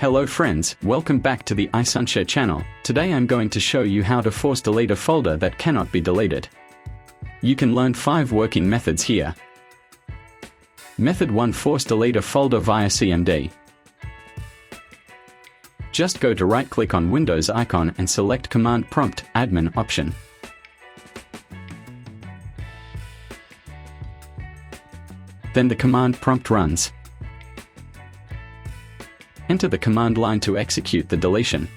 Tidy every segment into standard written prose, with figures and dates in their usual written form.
Hello friends, welcome back to the iSunshare channel. Today I'm going to show you how to force delete a folder that cannot be deleted. You can learn 5 working methods here. Method 1. Force delete a folder via CMD. Just go to right-click on Windows icon and select Command Prompt Admin option. Then the command prompt runs. Enter the command line to execute the deletion.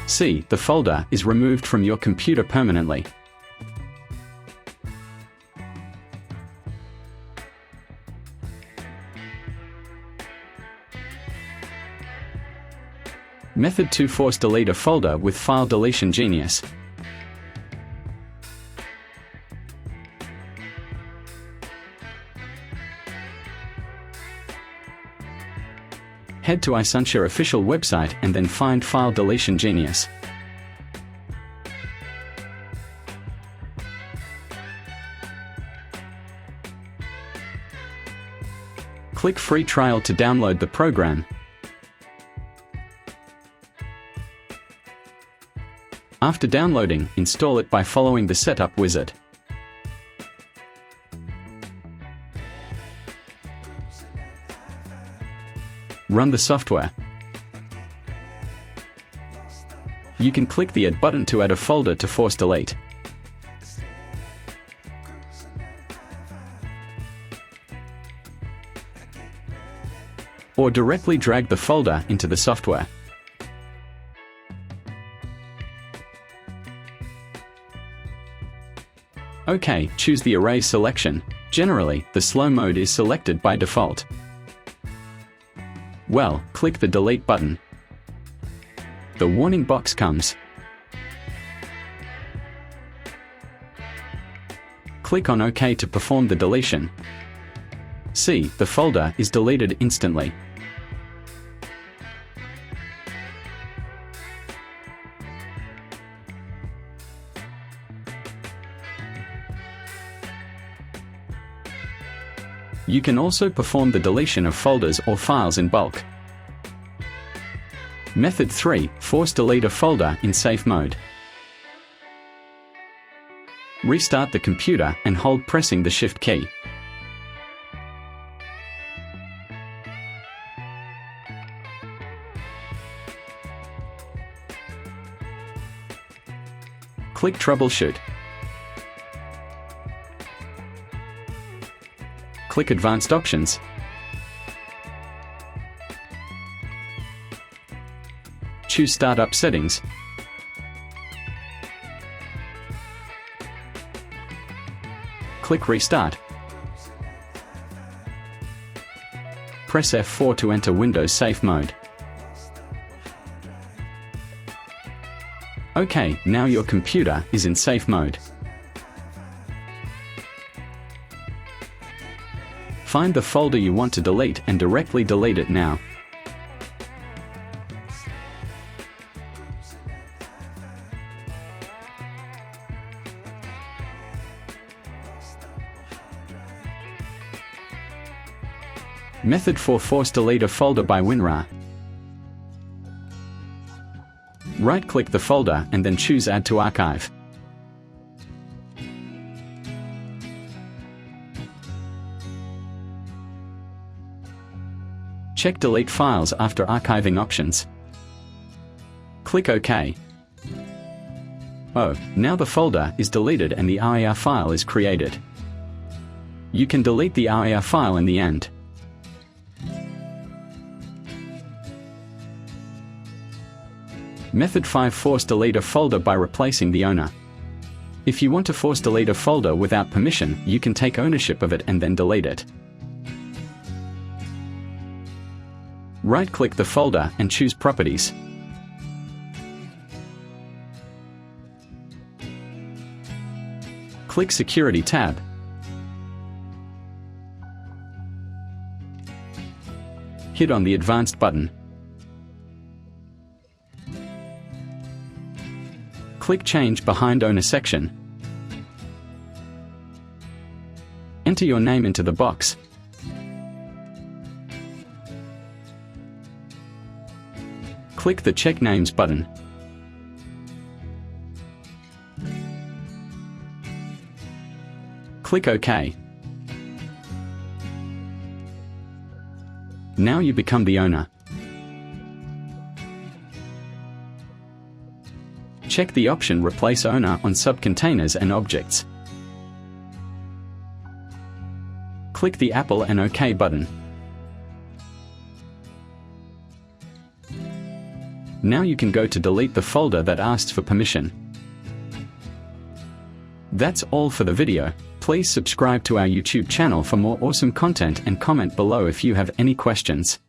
See, the folder is removed from your computer permanently. Method 2. Force delete a folder with File Deletion Genius. Head to iSunshare official website and then find File Deletion Genius. Click Free Trial to download the program. After downloading, install it by following the setup wizard. Run the software. You can click the Add button to add a folder to force delete. Or directly drag the folder into the software. OK, choose the Erase selection. Generally, the slow mode is selected by default. Well, click the Delete button. The warning box comes. Click on OK to perform the deletion. See, the folder is deleted instantly. You can also perform the deletion of folders or files in bulk. Method 3. Force delete a folder in safe mode. Restart the computer and hold pressing the Shift key. Click Troubleshoot. Click Advanced Options. Choose Startup Settings. Click Restart. Press F4 to enter Windows Safe Mode. OK, now your computer is in safe mode. Find the folder you want to delete and directly delete it now. Method 4. Force delete a folder by WinRAR. Right-click the folder and then choose Add to Archive. Check Delete Files after archiving options. Click OK. Oh, now the folder is deleted and the RAR file is created. You can delete the RAR file in the end. Method 5. Force delete a folder by replacing the owner. If you want to force delete a folder without permission, you can take ownership of it and then delete it. Right-click the folder and choose Properties. Click Security tab. hit on the Advanced button. Click Change Behind Owner section. Enter your name into the box. Click the Check Names button. Click OK. Now you become the owner. Check the option Replace Owner on subcontainers and objects. Click the Apple and OK button. Now you can go to delete the folder that asked for permission. That's all for the video. Please subscribe to our YouTube channel for more awesome content and comment below if you have any questions.